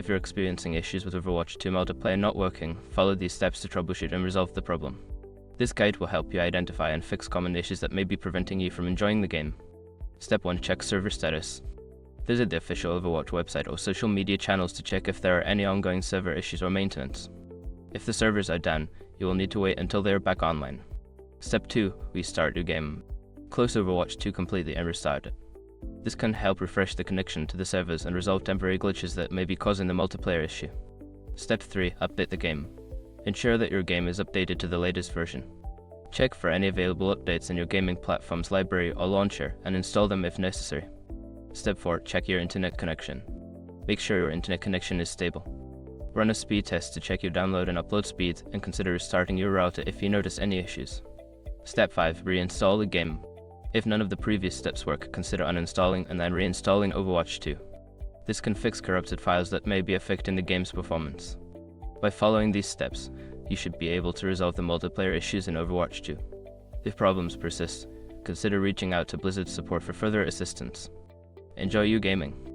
If you're experiencing issues with Overwatch 2 multiplayer not working, follow these steps to troubleshoot and resolve the problem. This guide will help you identify and fix common issues that may be preventing you from enjoying the game. Step 1. Check server status. Visit the official Overwatch website or social media channels to check if there are any ongoing server issues or maintenance. If the servers are down, you will need to wait until they are back online. Step 2. Restart your game. Close Overwatch 2 completely and restart it. This can help refresh the connection to the servers and resolve temporary glitches that may be causing the multiplayer issue. Step 3. Update the game. Ensure that your game is updated to the latest version. Check for any available updates in your gaming platform's library or launcher and install them if necessary. Step 4. Check your internet connection. Make sure your internet connection is stable. Run a speed test to check your download and upload speed and consider restarting your router if you notice any issues. Step 5. Reinstall the game. If none of the previous steps work, consider uninstalling and then reinstalling Overwatch 2. This can fix corrupted files that may be affecting the game's performance. By following these steps, you should be able to resolve the multiplayer issues in Overwatch 2. If problems persist, consider reaching out to Blizzard support for further assistance. Enjoy your gaming!